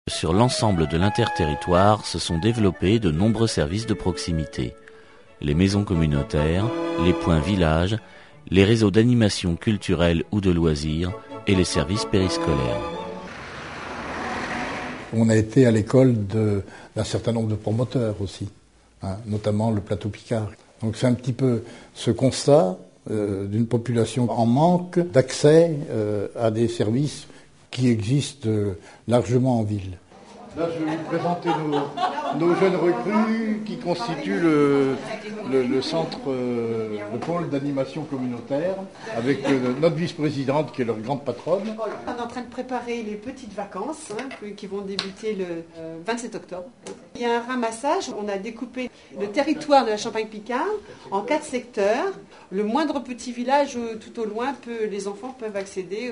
Sur l'ensemble de l'interterritoire se sont développés de nombreux services de proximité. Les maisons communautaires, les points villages, les réseaux d'animation culturelle ou de loisirs et les services périscolaires. On a été à l'école d'un certain nombre de promoteurs aussi, notamment le plateau Picard. Donc c'est un petit peu ce constat d'une population en manque d'accès à des services qui existent largement en ville. Là, je vais vous présenter nos jeunes recrues qui constituent le centre, le pôle d'animation communautaire, avec notre vice-présidente qui est leur grande patronne. On est en train de préparer les petites vacances qui vont débuter le 27 octobre. Il y a un ramassage, on a découpé le territoire de la Champagne-Picard en 4 secteurs. Le moindre petit village tout au loin, les enfants peuvent accéder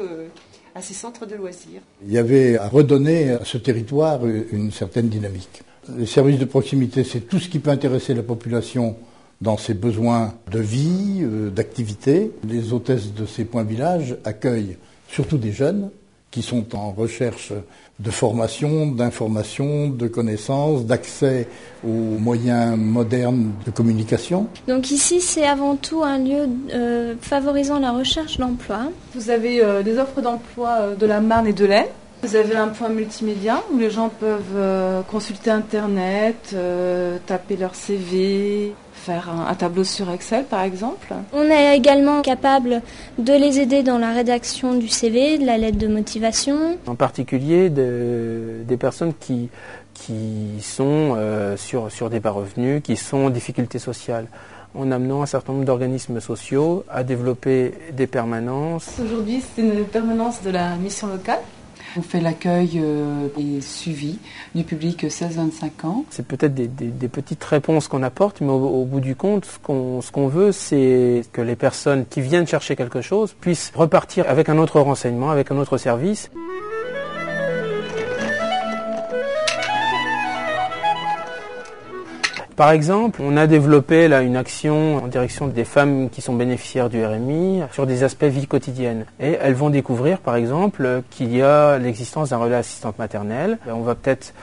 à ces centres de loisirs. Il y avait à redonner à ce territoire une certaine dynamique. Les services de proximité, c'est tout ce qui peut intéresser la population dans ses besoins de vie, d'activité. Les hôtesses de ces points villages accueillent surtout des jeunes qui sont en recherche de formation, d'information, de connaissances, d'accès aux moyens modernes de communication. Donc ici, c'est avant tout un lieu favorisant la recherche d'emploi. Vous avez des offres d'emploi de la Marne et de l'Aisne. Vous avez un point multimédia où les gens peuvent consulter Internet, taper leur CV, faire un tableau sur Excel par exemple. On est également capable de les aider dans la rédaction du CV, de la lettre de motivation. En particulier des personnes qui sont sur des bas revenus, qui sont en difficulté sociale, en amenant un certain nombre d'organismes sociaux à développer des permanences. Aujourd'hui, c'est une permanence de la mission locale. On fait l'accueil et suivi du public 16-25 ans. C'est peut-être des petites réponses qu'on apporte, mais au bout du compte, ce qu'on veut, c'est que les personnes qui viennent chercher quelque chose puissent repartir avec un autre renseignement, avec un autre service. Par exemple, on a développé là une action en direction des femmes qui sont bénéficiaires du RMI sur des aspects vie quotidienne. Et elles vont découvrir, par exemple, qu'il y a l'existence d'un relais assistante maternelle. On va peut-être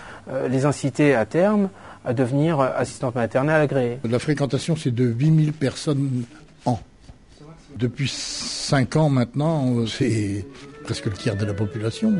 les inciter à terme à devenir assistante maternelle agréée. La fréquentation, c'est de 8000 personnes an. Depuis 5 ans maintenant, c'est presque le tiers de la population.